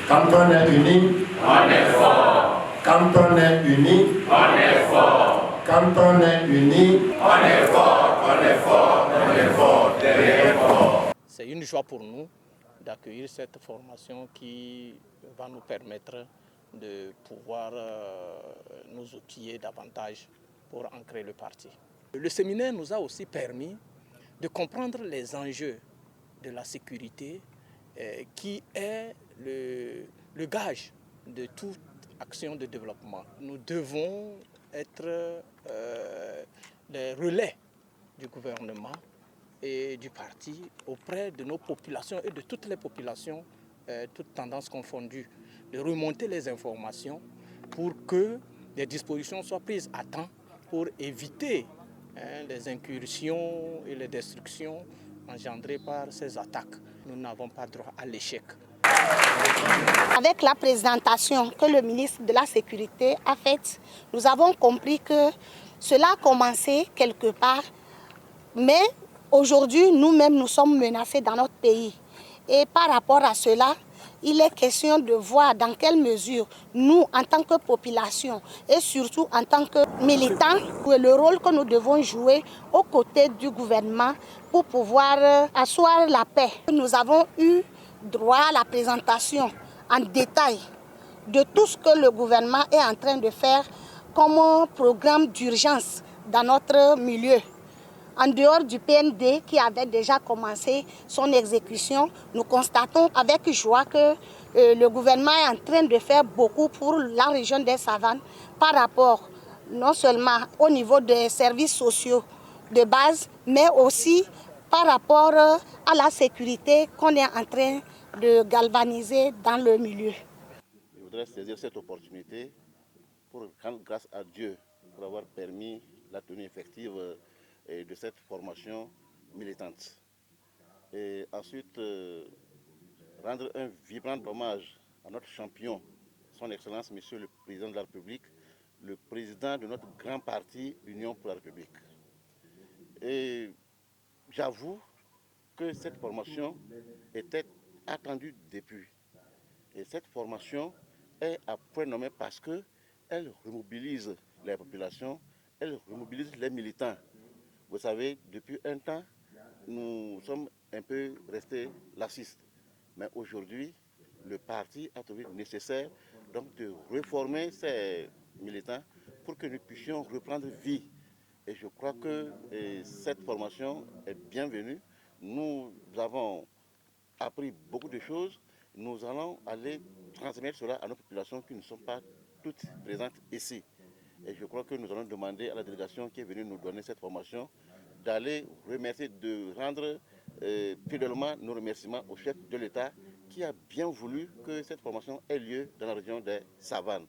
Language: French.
Quand on est unis, on est fort. Quand on est unis, on est fort. Quand on est unis, on est fort, on est fort, on est fort, très fort. C'est une joie pour nous d'accueillir cette formation qui va nous permettre de pouvoir nous outiller davantage pour ancrer le parti. Le séminaire nous a aussi permis de comprendre les enjeux de la sécurité qui est le gage de toute action de développement. Nous devons être les relais du gouvernement et du parti auprès de nos populations et de toutes les populations, toutes tendances confondues, de remonter les informations pour que des dispositions soient prises à temps pour éviter les incursions et les destructions engendrées par ces attaques. Nous n'avons pas droit à l'échec. Avec la présentation que le ministre de la Sécurité a faite, nous avons compris que cela a commencé quelque part, mais aujourd'hui, nous-mêmes, nous sommes menacés dans notre pays. Et par rapport à cela, il est question de voir dans quelle mesure nous, en tant que population et surtout en tant que militants, le rôle que nous devons jouer aux côtés du gouvernement pour pouvoir asseoir la paix. Nous avons eu droit à la présentation en détail de tout ce que le gouvernement est en train de faire comme programme d'urgence dans notre milieu. En dehors du PND qui avait déjà commencé son exécution, nous constatons avec joie que le gouvernement est en train de faire beaucoup pour la région des Savanes par rapport non seulement au niveau des services sociaux de base, mais aussi par rapport à la sécurité qu'on est en train de galvaniser dans le milieu. Je voudrais saisir cette opportunité pour rendre grâce à Dieu pour avoir permis la tenue effective de cette formation militante. Et ensuite, rendre un vibrant hommage à notre champion, son Excellence, Monsieur le Président de la République, le président de notre grand parti, l'Union pour la République. Et j'avoue que cette formation était attendue depuis. Et cette formation est à point nommé parce qu'elle remobilise les populations, elle remobilise les militants. Vous savez, depuis un temps, nous sommes un peu restés laxistes. Mais aujourd'hui, le parti a trouvé nécessaire donc, de reformer ces militants pour que nous puissions reprendre vie. Et je crois que cette formation est bienvenue. Nous avons appris beaucoup de choses. Nous allons aller transmettre cela à nos populations qui ne sont pas toutes présentes ici. Et je crois que nous allons demander à la délégation qui est venue nous donner cette formation d'aller remercier, de rendre fidèlement nos remerciements au chef de l'État qui a bien voulu que cette formation ait lieu dans la région des Savanes.